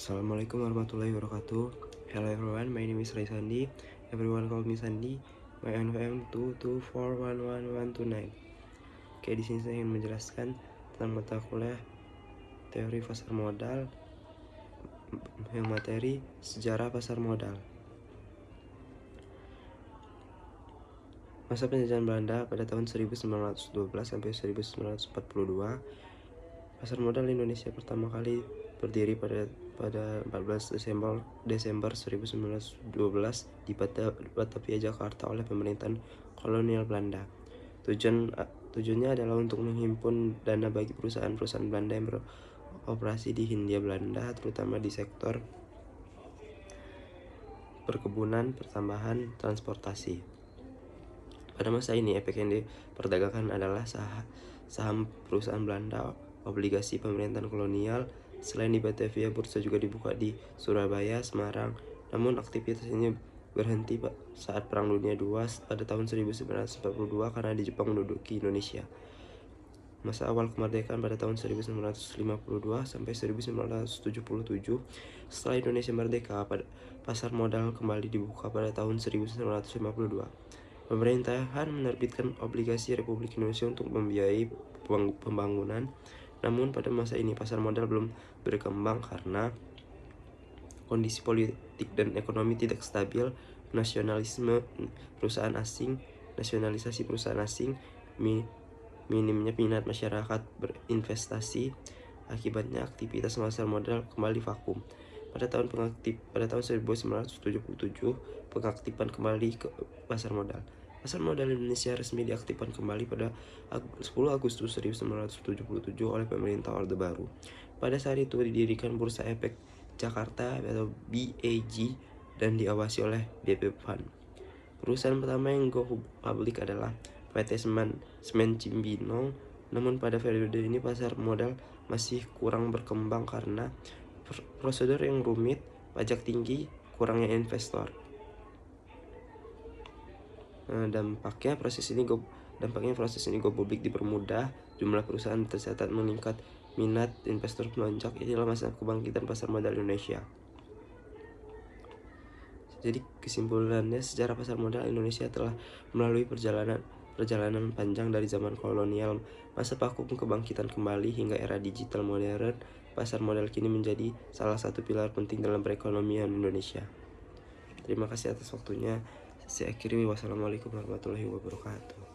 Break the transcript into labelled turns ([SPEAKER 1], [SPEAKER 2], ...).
[SPEAKER 1] Assalamualaikum warahmatullahi wabarakatuh. Hello everyone, my name is Ray Sandi. Everyone call me Sandi. My NPM 2241129. Oke, di sini saya ingin menjelaskan tentang mata kuliah teori pasar modal yang materi sejarah pasar modal. Masa penjajahan Belanda pada tahun 1912 sampai 1942. Pasar modal Indonesia pertama kali berdiri pada 14 Desember 1912 di Batavia, Jakarta oleh pemerintahan kolonial Belanda. Tujuannya adalah untuk menghimpun dana bagi perusahaan-perusahaan Belanda yang beroperasi di Hindia Belanda, terutama di sektor perkebunan, pertambangan, transportasi. Pada masa ini, efek yang diperdagangkan adalah saham perusahaan Belanda, obligasi pemerintahan kolonial. Selain di Batavia, bursa juga dibuka di Surabaya, Semarang. Namun aktivitas ini berhenti saat Perang Dunia II pada tahun 1942 karena di Jepang menduduki Indonesia. Masa awal kemerdekaan pada tahun 1952 sampai 1977. Setelah Indonesia merdeka, pasar modal kembali dibuka pada tahun 1952. Pemerintahan menerbitkan obligasi Republik Indonesia untuk membiayai pembangunan. Namun pada masa ini pasar modal belum berkembang karena kondisi politik dan ekonomi tidak stabil, nasionalisasi perusahaan asing, minimnya minat masyarakat berinvestasi. Akibatnya aktivitas pasar modal kembali vakum. Pada tahun 1977, pengaktifan kembali ke pasar modal. Pasar modal Indonesia resmi diaktifkan kembali pada 10 Agustus 1977 oleh pemerintah Orde Baru. Pada saat itu didirikan Bursa Efek Jakarta atau BEJ dan diawasi oleh BP Fund. Perusahaan pertama yang go public adalah PT Semen Cibinong. Namun pada periode ini pasar modal masih kurang berkembang karena prosedur yang rumit, pajak tinggi, kurangnya investor. Dampaknya proses ini go publik dipermudah, jumlah perusahaan tercatat meningkat, minat investor melonjak. Inilah masa kebangkitan pasar modal Indonesia. Jadi kesimpulannya, sejarah pasar modal Indonesia telah melalui perjalanan panjang dari zaman kolonial, masa vakum, kebangkitan kembali hingga era digital modern. Pasar modal kini menjadi salah satu pilar penting dalam perekonomian Indonesia. Terima kasih atas waktunya. Saya akhiri. Wassalamualaikum warahmatullahi wabarakatuh.